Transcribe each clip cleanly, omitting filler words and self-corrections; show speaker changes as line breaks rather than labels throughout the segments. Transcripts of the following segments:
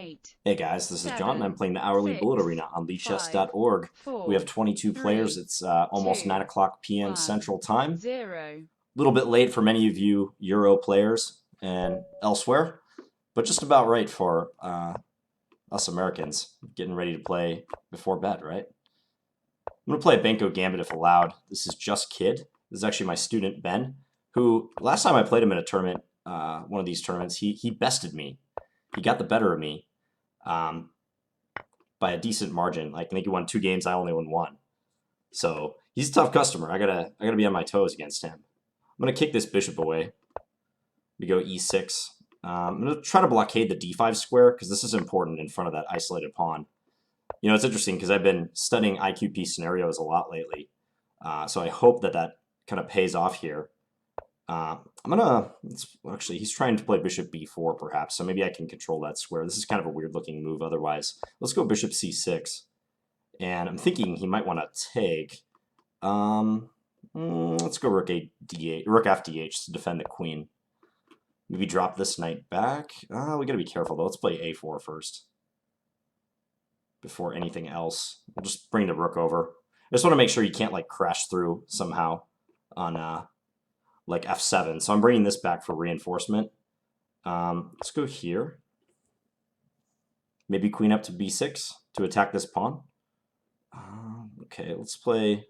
8,
Hey guys, this is John, and I'm
7,
playing the Hourly Bullet
6,
Arena on
5,
Lichess.org. We have
4,
22 players.
3,
It's almost 9
2,
o'clock p.m.
1,
Central Time.
0.
A little bit late for many of you Euro players and elsewhere, but just about right for us Americans getting ready to play before bed, right? I'm going to play a Benko Gambit if allowed. This is Just Kid. This is actually my student, Ben, who last time I played him in a tournament, one of these tournaments, he bested me. He got the better of me. By a decent margin. Like, I think he won 2 games. I only won 1. So he's a tough customer. I gotta be on my toes against him. I'm gonna kick this bishop away. We go e6. I'm gonna try to blockade the d5 square because this is important in front of that isolated pawn. You know, it's interesting because I've been studying IQP scenarios a lot lately. So I hope that that kind of pays off here. Actually, he's trying to play bishop b4 perhaps, so maybe I can control that square. This is kind of a weird looking move otherwise. Let's go bishop c6. And I'm thinking he might want to take, let's go rook a d8, rook fdh to defend the queen. Maybe drop this knight back. We gotta be careful though. Let's play a4 first before anything else. We'll just bring the rook over. I just want to make sure you can't like crash through somehow on like f7. So I'm bringing this back for reinforcement. Let's go here. Maybe queen up to b6 to attack this pawn. Okay, let's play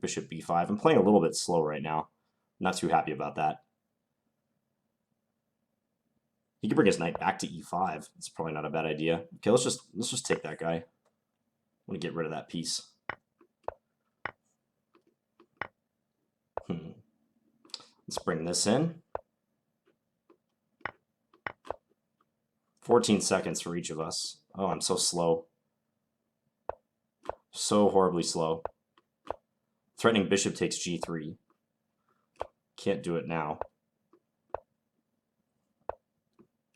bishop b5. I'm playing a little bit slow right now. I'm not too happy about that. He could bring his knight back to e5. It's probably not a bad idea. Okay, let's just take that guy. I want to get rid of that piece. Let's bring this in. 14 seconds for each of us. Oh, I'm so slow. So horribly slow. Threatening bishop takes g3. Can't do it now.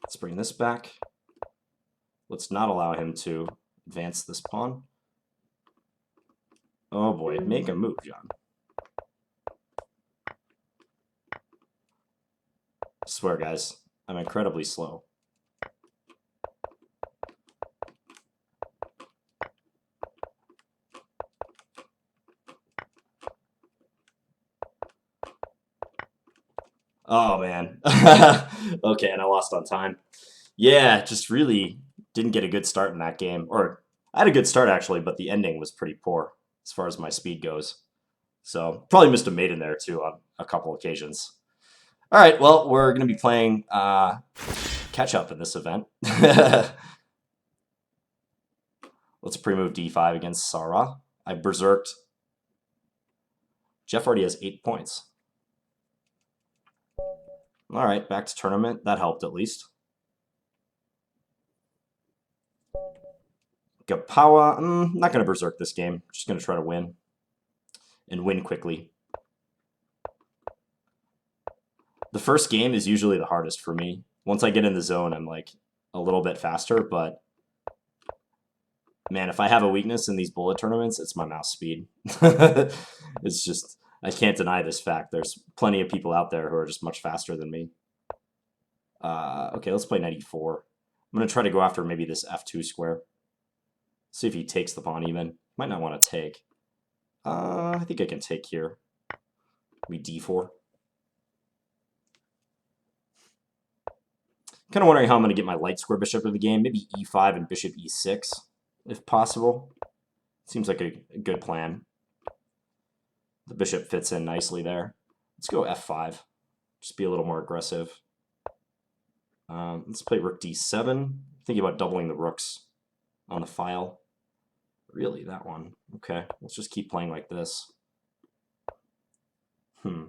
Let's bring this back. Let's not allow him to advance this pawn. Oh boy, make a move, John. I swear, guys, I'm incredibly slow. Oh, man. Okay, and I lost on time. Yeah, just really didn't get a good start in that game. Or, I had a good start, actually, but the ending was pretty poor as far as my speed goes. So, probably missed a mate in there, too, on a couple occasions. All right, well, we're going to be playing catch-up in this event. Let's pre-move d5 against Sarah. I berserked. Jeff already has 8 points. All right, back to tournament. That helped at least. Gapawa. I'm not going to berserk this game. Just going to try to win. And win quickly. The first game is usually the hardest for me. Once I get in the zone, I'm like a little bit faster, but man, if I have a weakness in these bullet tournaments, it's my mouse speed. It's just, I can't deny this fact. There's plenty of people out there who are just much faster than me. Okay, let's play knight e4. I'm going to try to go after maybe this f2 square. See if he takes the pawn even. Might not want to take. I think I can take here. Maybe d4. Kind of wondering how I'm going to get my light square bishop of the game. Maybe e5 and bishop e6, if possible. Seems like a good plan. The bishop fits in nicely there. Let's go f5. Just be a little more aggressive. Let's play rook d7. Thinking about doubling the rooks on the file. Really, that one. Okay, let's just keep playing like this. Okay,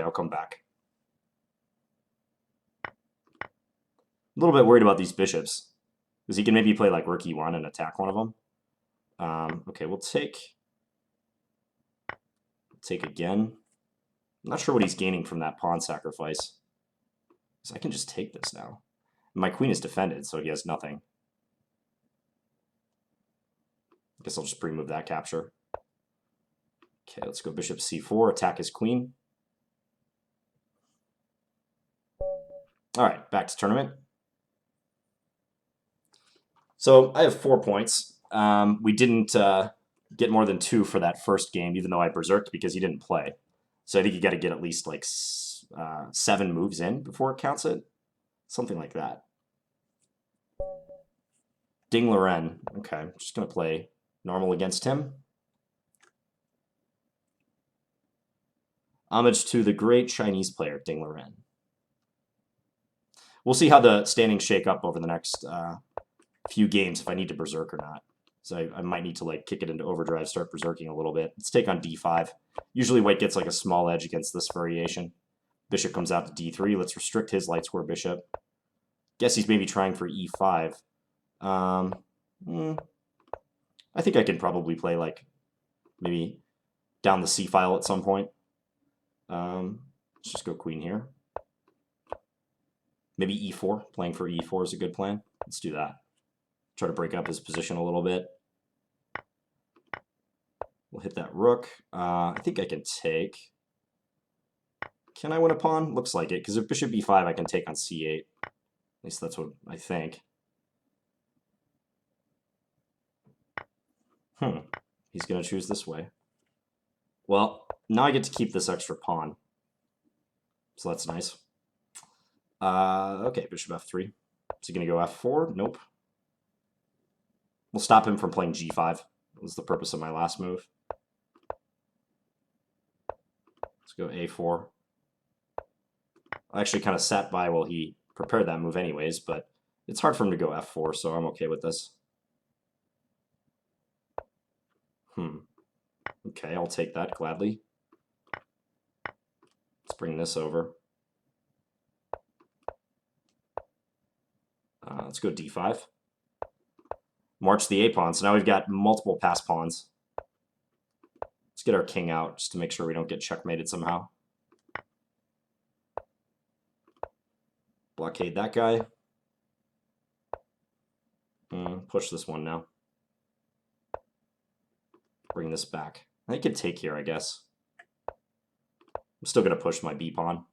I'll come back. A little bit worried about these bishops. Because he can maybe play like rook e1 and attack one of them. Okay, we'll take again. I'm not sure what he's gaining from that pawn sacrifice. So I can just take this now. My queen is defended, so he has nothing. I guess I'll just pre-move that capture. Okay, let's go bishop c4, attack his queen. All right, back to tournament. So I have 4 points. We didn't get more than 2 for that first game, even though I berserked because he didn't play. So I think you got to get at least like 7 moves in before it counts it. Something like that. Ding Loren. Okay, I'm just going to play normal against him. Homage to the great Chinese player, Ding Loren. We'll see how the standings shake up over the next few games if I need to berserk or not. So I might need to like kick it into overdrive, start berserking a little bit. Let's take on d5. Usually white gets like a small edge against this variation. Bishop comes out to d3. Let's restrict his light square bishop. Guess he's maybe trying for e5. I think I can probably play like maybe down the c file at some point. Let's just go queen here. Maybe e4. Playing for e4 is a good plan. Let's do that. Try to break up his position a little bit. We'll hit that rook. I think I can take. Can I win a pawn? Looks like it, because if bishop e5, I can take on c8. At least that's what I think. He's going to choose this way. Well, now I get to keep this extra pawn. So that's nice. Okay, bishop f3. Is he going to go f4? Nope. We'll stop him from playing g5. That was the purpose of my last move. Let's go a4. I actually kind of sat by while he prepared that move anyways, but it's hard for him to go f4, so I'm okay with this. Okay, I'll take that gladly. Let's bring this over. Let's go d5. March the a-pawn, so now we've got multiple pass pawns. Let's get our king out just to make sure we don't get checkmated somehow. Blockade that guy. Push this one now. Bring this back. I could take here, I guess. I'm still going to push my b-pawn.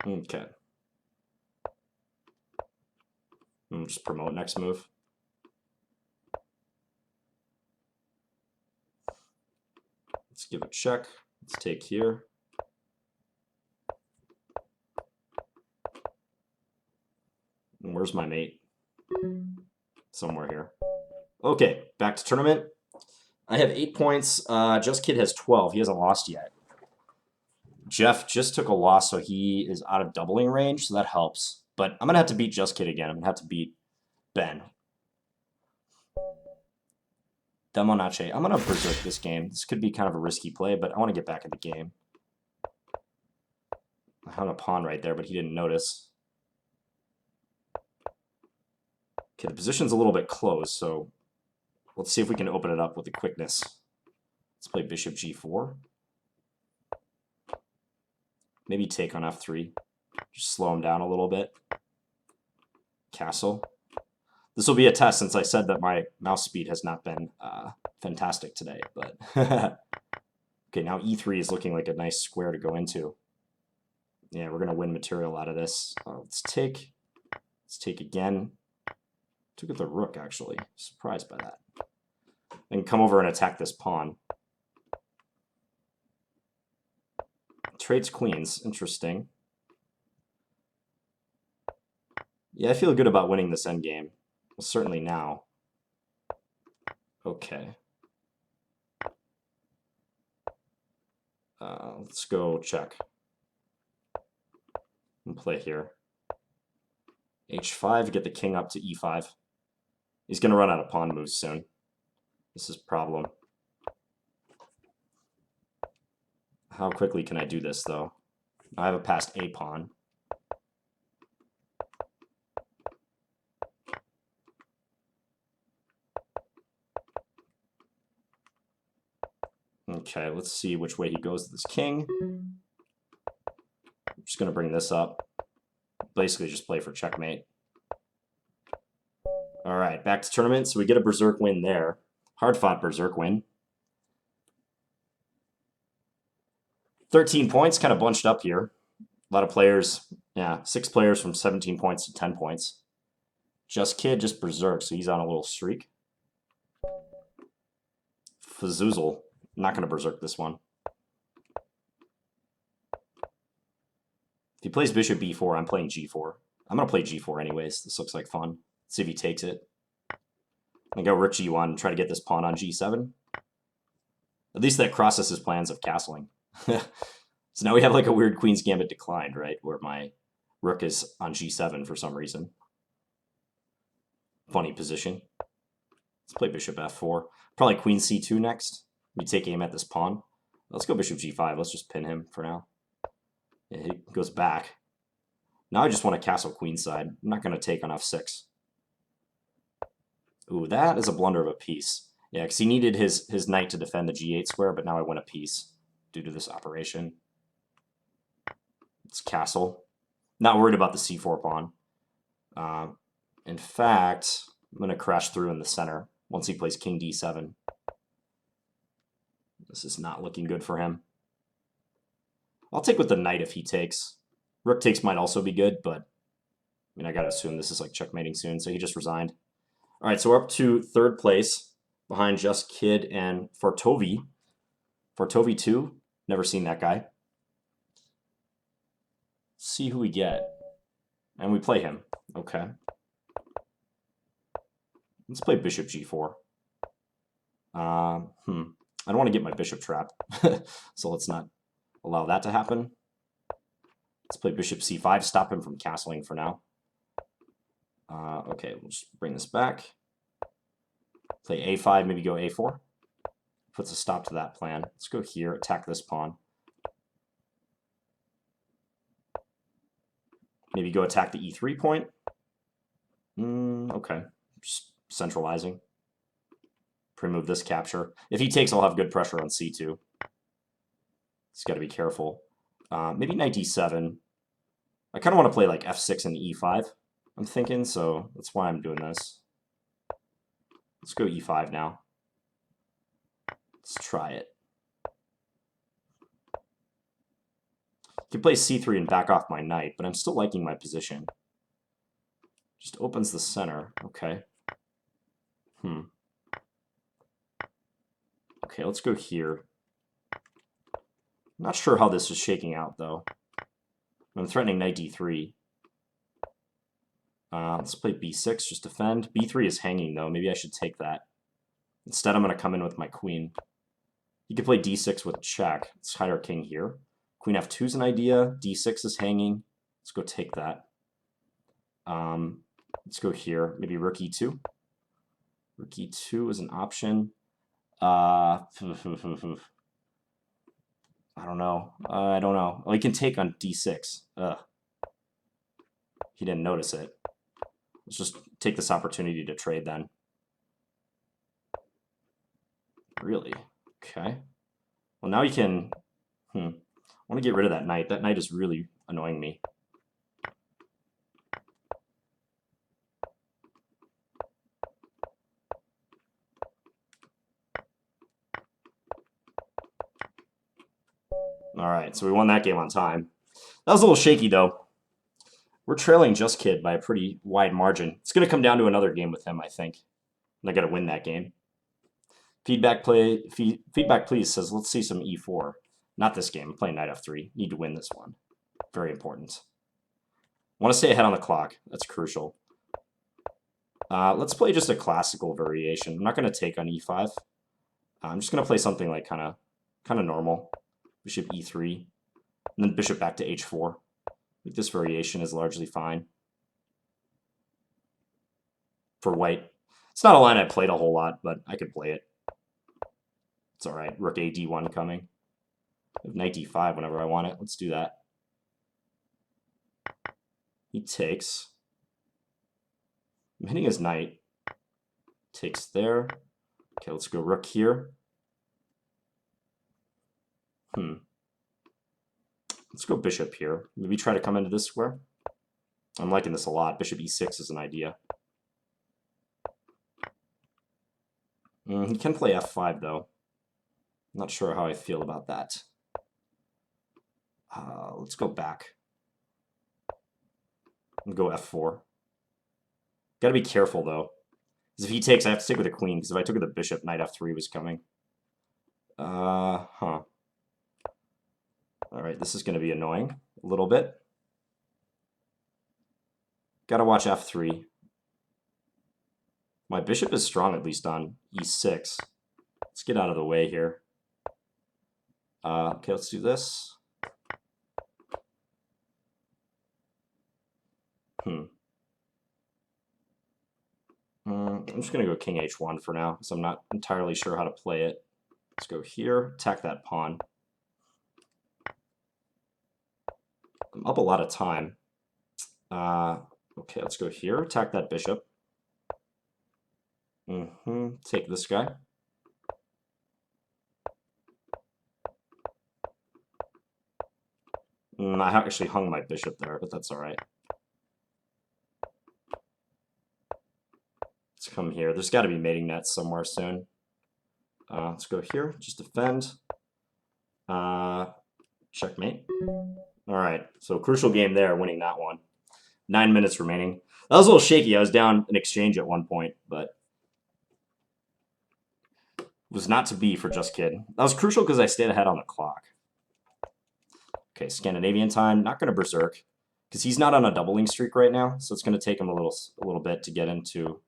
Okay. Just promote next move. Let's give a check. Let's take here. And where's my mate? Somewhere here. Okay, back to tournament. I have 8 points. Just Kid has 12. He hasn't lost yet. Jeff just took a loss, so he is out of doubling range, so that helps. But I'm going to have to beat Just Kid again. I'm going to have to beat Ben. Demonache. I'm going to berserk this game. This could be kind of a risky play, but I want to get back in the game. I hung a pawn right there, but he didn't notice. Okay, the position's a little bit closed, so let's see if we can open it up with the quickness. Let's play bishop g4. Maybe take on f3. Just slow him down a little bit. Castle. This will be a test since I said that my mouse speed has not been fantastic today. But okay, now e3 is looking like a nice square to go into. Yeah, we're going to win material out of this. Let's take. Let's take again. Took at the rook, actually. Surprised by that. And come over and attack this pawn. Trades queens. Interesting. Yeah, I feel good about winning this endgame. Well, certainly now. Okay. Let's go check. And play here. h5, get the king up to e5. He's going to run out of pawn moves soon. This is a problem. How quickly can I do this, though? I have a passed a pawn. Okay, let's see which way he goes with this king. I'm just going to bring this up. Basically just play for checkmate. All right, back to tournament. So we get a berserk win there. Hard-fought berserk win. 13 points, kind of bunched up here. A lot of players Yeah, 6 players from 17 points to 10 points. Just Kid, just Berserk, so he's on a little streak. Fazuzle, not going to Berserk this one. If he plays Bishop B4, I'm playing G4. I'm going to play G4 anyways. This looks like fun. Let's see if he takes it. And go Rook G1 and try to get this pawn on G7. At least that crosses his plans of castling. So now we have like a weird Queen's Gambit declined, right? Where my Rook is on G7 for some reason. Funny position. Let's play Bishop F4. Probably Queen C2 next. We take aim at this pawn. Let's go Bishop G5. Let's just pin him for now. Yeah, he goes back. Now I just want to castle queenside. I'm not going to take on F6. Ooh, that is a blunder of a piece. Yeah, because he needed his knight to defend the G8 square, but now I win a piece due to this operation. It's castle. Not worried about the C4 pawn. In fact, I'm going to crash through in the center once he plays King D7. This is not looking good for him. I'll take with the knight if he takes. Rook takes might also be good, but I mean, I got to assume this is like checkmating soon, so he just resigned. All right, so we're up to third place behind Just Kid and Fartovi. Fartovi 2, never seen that guy. See who we get. And we play him. Okay. Let's play Bishop G4. I don't want to get my bishop trapped, so let's not allow that to happen. Let's play Bishop C5, stop him from castling for now. Okay, we'll just bring this back. Play A5, maybe go A4. Puts a stop to that plan. Let's go here, attack this pawn. Maybe go attack the E3 point. Okay, just centralizing. Pre-move this capture. If he takes, I'll have good pressure on C2. He's got to be careful. Maybe knight D7. I kind of want to play like F6 and E5, I'm thinking, so that's why I'm doing this. Let's go E5 now. Let's try it. I can play C3 and back off my knight, but I'm still liking my position. Just opens the center. Okay. Okay, let's go here. I'm not sure how this is shaking out, though. I'm threatening knight D3. Let's play B6, just defend. B3 is hanging, though. Maybe I should take that. Instead, I'm going to come in with my queen. He could play D6 with check. Let's hide our king here. Queen F2 is an idea. D6 is hanging. Let's go take that. Let's go here. Maybe Rook E2. Rook E2 is an option. I don't know. I don't know. Oh, he can take on D6. He didn't notice it. Let's just take this opportunity to trade then. Really? Okay. Well, now he can... I want to get rid of that knight. That knight is really annoying me. All right, so we won that game on time. That was a little shaky, though. We're trailing Just Kid by a pretty wide margin. It's going to come down to another game with him, I think. And I got to win that game. Feedback, please, says, let's see some E4. Not this game. I'm playing knight F3. Need to win this one. Very important. Want to stay ahead on the clock. That's crucial. Let's play just a classical variation. I'm not going to take on E5. I'm just going to play something like kind of normal. Bishop E3. And then bishop back to H4. I think this variation is largely fine. For white. It's not a line I played a whole lot, but I could play it. It's all right. Rook A D1 coming. Knight D5 whenever I want it. Let's do that. He takes. I'm hitting his knight. Takes there. Okay, let's go rook here. Let's go bishop here. Maybe try to come into this square. I'm liking this a lot. Bishop E6 is an idea. He can play F5, though. I'm not sure how I feel about that. Let's go back. And go f4. Gotta be careful, though. Because if he takes, I have to take with a queen, because if I took with a bishop, knight f3 was coming. Huh. Alright, this is going to be annoying a little bit. Gotta watch f3. My bishop is strong, at least on e6. Let's get out of the way here. Okay, let's do this. I'm just going to go king h1 for now, because I'm not entirely sure how to play it. Let's go here, attack that pawn. I'm up a lot of time. Okay, let's go here, attack that bishop. Take this guy. I actually hung my bishop there, but that's alright. Let's come here. There's got to be mating nets somewhere soon. Let's go here, just defend. Checkmate. Alright, so crucial game there, winning that one. 9 minutes remaining. That was a little shaky. I was down an exchange at one point, but was not to be for Just Kid. That was crucial because I stayed ahead on the clock. Okay, Scandinavian time. Not going to berserk because he's not on a doubling streak right now, so it's going to take him a little bit to get into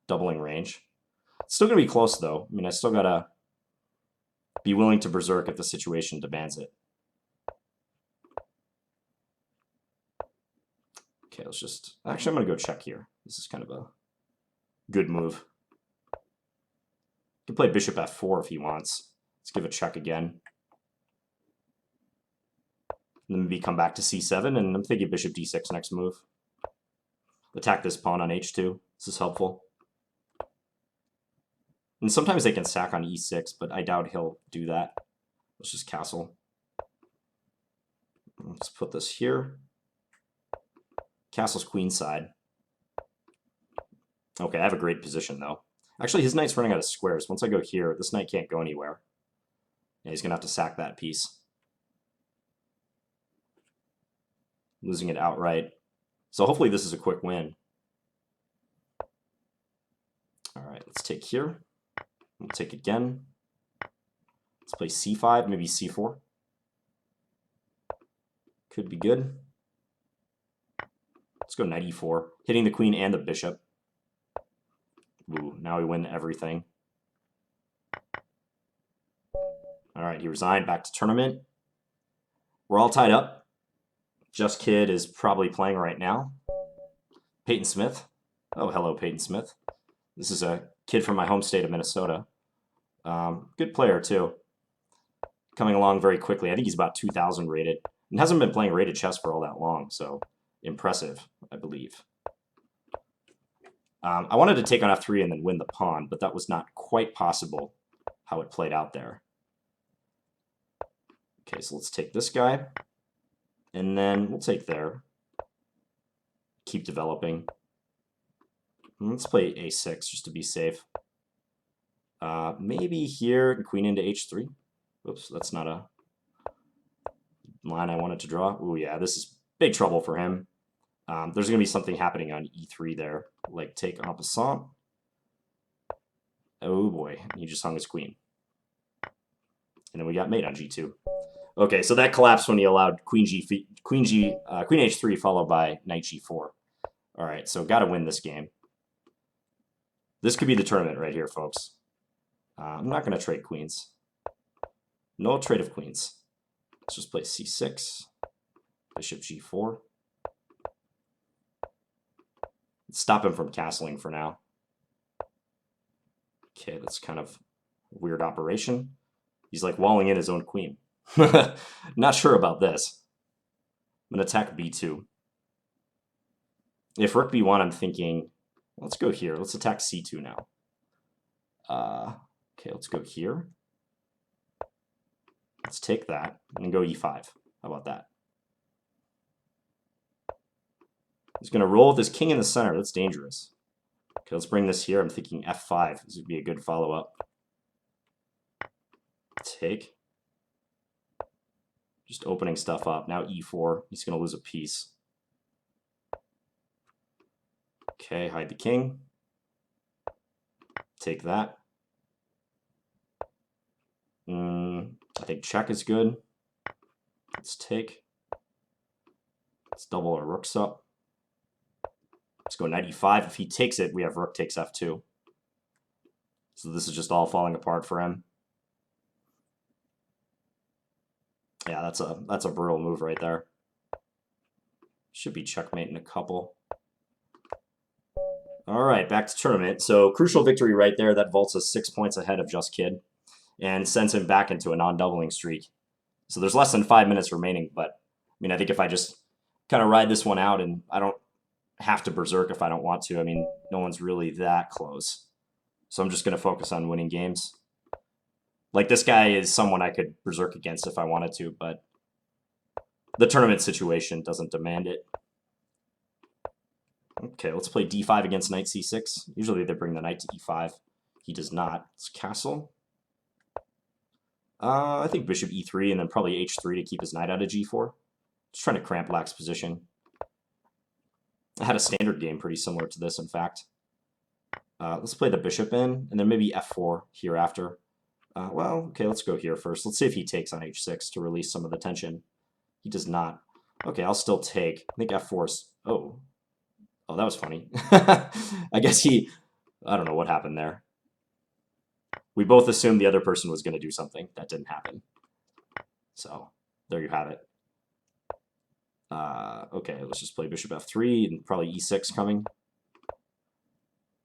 doubling range. It's still going to be close though. I mean, I still got to be willing to berserk if the situation demands it. Okay, let's just... Actually, I'm going to go check here. This is kind of a good move. He can play bishop f4 if he wants. Let's give a check again. And then maybe come back to c7, and I'm thinking bishop d6 next move. Attack this pawn on h2. This is helpful. And sometimes they can sack on e6, but I doubt he'll do that. Let's just castle. Let's put this here. Castle's queenside. Okay, I have a great position, though. Actually, his knight's running out of squares. Once I go here, this knight can't go anywhere. Yeah, he's going to have to sack that piece. Losing it outright. So hopefully this is a quick win. All right, let's take here. We'll take again. Let's play c5, maybe c4. Could be good. Let's go knight e4, hitting the queen and the bishop. Ooh, now we win everything. All right, he resigned, back to tournament. We're all tied up. Just Kid is probably playing right now. Peyton Smith. Oh, hello, Peyton Smith. This is a kid from my home state of Minnesota. Good player, too. Coming along very quickly. I think he's about 2,000 rated. And hasn't been playing rated chess for all that long, so impressive, I believe. I wanted to take on f3 and then win the pawn, but that was not quite possible how it played out there. Okay, so let's take this guy. And then we'll take there. Keep developing. Let's play a6 just to be safe. Maybe here, queen into h3. Oops, that's not a line I wanted to draw. Oh yeah, this is big trouble for him. There's going to be something happening on e3 there, like take en passant. Oh boy, he just hung his queen. And then we got mate on g2. Okay, so that collapsed when he allowed queen h3 followed by knight g4. All right, so got to win this game. This could be the tournament right here, folks. I'm not going to trade queens. No trade of queens. Let's just play c6, bishop g4. Let's stop him from castling for now. Okay, that's kind of a weird operation. He's like walling in his own queen. Not sure about this. I'm going to attack b2. If rook b1, I'm thinking, let's go here. Let's attack c2 now. Okay, let's go here. Let's take that and go e5. How about that? He's going to roll with his king in the center. That's dangerous. Okay, let's bring this here. I'm thinking f5. This would be a good follow-up. Take. Just opening stuff up. Now e4. He's going to lose a piece. Okay, hide the king. Take that. I think check is good. Let's take. Let's double our rooks up. Let's go knight e5. If he takes it, we have rook takes f2. So this is just all falling apart for him. Yeah, that's a brutal move right there. Should be checkmate in a couple. All right, back to tournament. So crucial victory right there. That vaults us 6 points ahead of Just Kid and sends him back into a non-doubling streak. So there's less than 5 minutes remaining, but I mean, I think if I just kind of ride this one out and I don't have to berserk if I don't want to. I mean, no one's really that close. So I'm just going to focus on winning games. Like, this guy is someone I could berserk against if I wanted to, but the tournament situation doesn't demand it. Okay, let's play d5 against knight c6. Usually they bring the knight to e5. He does not. It's castle. I think bishop e3 and then probably h3 to keep his knight out of g4. Just trying to cramp Black's position. I had a standard game pretty similar to this, in fact. Let's play the bishop in, and then maybe f4 here after. Well, okay, let's go here first. Let's see if he takes on h6 to release some of the tension. He does not. Okay, I'll still take. I think f4 is... Oh, that was funny. I guess I don't know what happened there. We both assumed the other person was going to do something. That didn't happen. So, there you have it. Okay, let's just play bishop f3 and probably e6 coming.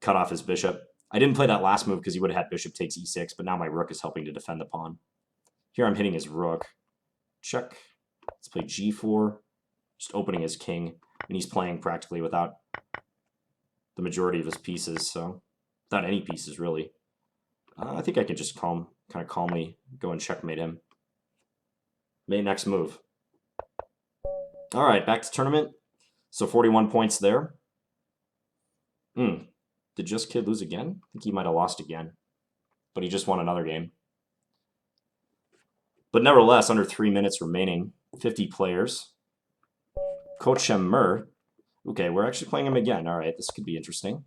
Cut off his bishop. I didn't play that last move because he would have had bishop takes e6, but now my rook is helping to defend the pawn. Here I'm hitting his rook. Check. Let's play g4. Just opening his king. And he's playing practically without the majority of his pieces, so without any pieces, really. I think I can just kind of calmly go and checkmate him. Mate, next move. All right, back to tournament. So 41 points there. Did Just Kid lose again? I think he might have lost again. But he just won another game. But nevertheless, under 3 minutes remaining, 50 players. Coach Mer. Okay, we're actually playing him again. All right, this could be interesting.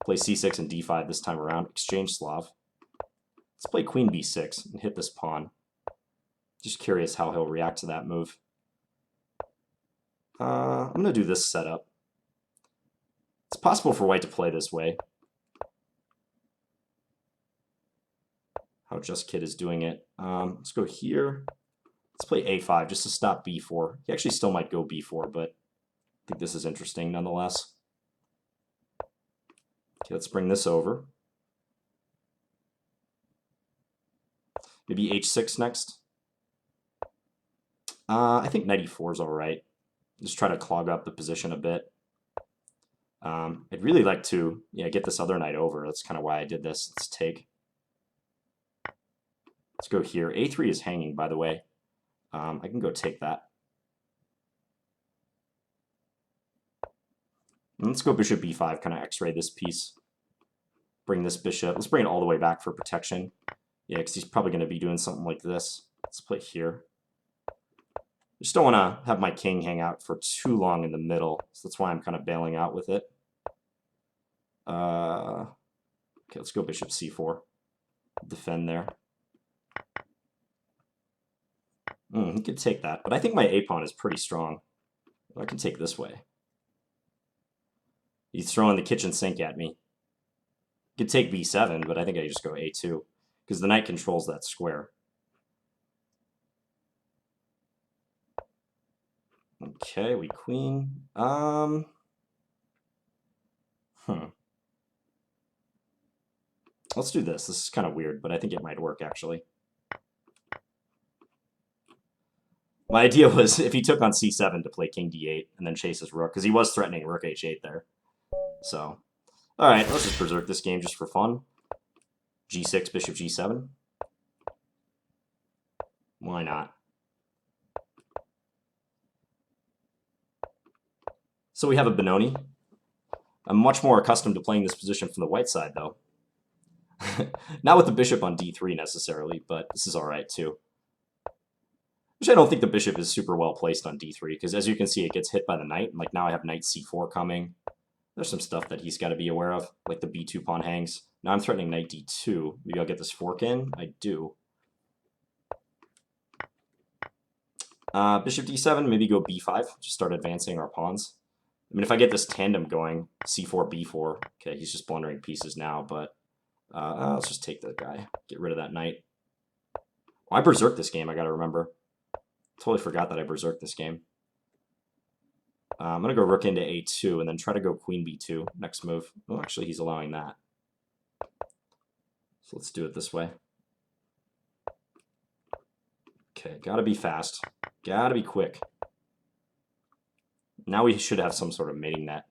Play c6 and d5 this time around. Exchange Slav. Let's play queen b6 and hit this pawn. Just curious how he'll react to that move. I'm going to do this setup. It's possible for white to play this way. How Just Kid is doing it. Let's go here. Let's play a5 just to stop b4. He actually still might go b4, but I think this is interesting nonetheless. Okay, let's bring this over. Maybe h6 next. I think knight e4 is all right. Just try to clog up the position a bit. I'd really like to get this other knight over. That's kind of why I did this. Let's take. Let's go here. a3 is hanging, by the way. I can go take that. And let's go bishop b5, kind of x-ray this piece. Bring this bishop. Let's bring it all the way back for protection. Yeah, because he's probably going to be doing something like this. Let's play here. I just don't want to have my king hang out for too long in the middle, so that's why I'm kind of bailing out with it. Okay, let's go bishop c4. Defend there. He could take that, but I think my a-pawn is pretty strong. I can take this way. He's throwing the kitchen sink at me. Could take b7, but I think I just go a2, because the knight controls that square. Okay, we queen. Let's do this. This is kind of weird, but I think it might work, actually. My idea was if he took on c7 to play king d8 and then chase his rook, because he was threatening rook h8 there. So, all right, let's just berserk this game just for fun. g6, bishop g7. Why not? So we have a Benoni. I'm much more accustomed to playing this position from the white side, though. Not with the bishop on d3 necessarily, but this is all right, too. Which I don't think the bishop is super well placed on d3, because as you can see, it gets hit by the knight. And like now I have knight c4 coming. There's some stuff that he's got to be aware of, like the b2 pawn hangs. Now I'm threatening knight d2. Maybe I'll get this fork in. I do. Bishop d7, maybe go b5. Just start advancing our pawns. I mean, if I get this tandem going, c4, b4. Okay, he's just blundering pieces now, but let's just take that guy. Get rid of that knight. Oh, I berserked this game, I gotta remember. Totally forgot that I berserked this game. I'm going to go rook into a2 and then try to go queen b2 next move. Oh, actually, he's allowing that. So let's do it this way. Okay, gotta be fast. Gotta be quick. Now we should have some sort of mating net.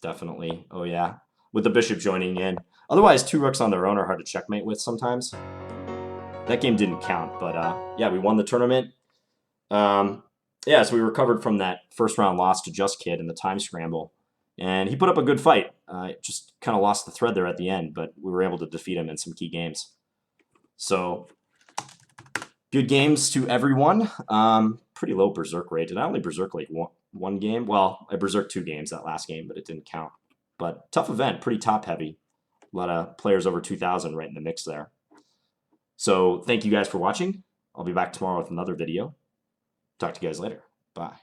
Definitely. Oh, yeah. With the bishop joining in. Otherwise, 2 rooks on their own are hard to checkmate with sometimes. That game didn't count, but yeah, we won the tournament. Yeah, so we recovered from that first round loss to Just Kid in the time scramble. And he put up a good fight. Just kind of lost the thread there at the end, but we were able to defeat him in some key games. So, good games to everyone. Pretty low berserk rate. Did I only berserk like one game? Well, I berserked 2 games that last game, but it didn't count. But tough event, pretty top heavy. A lot of players over 2,000 right in the mix there. So thank you guys for watching. I'll be back tomorrow with another video. Talk to you guys later. Bye.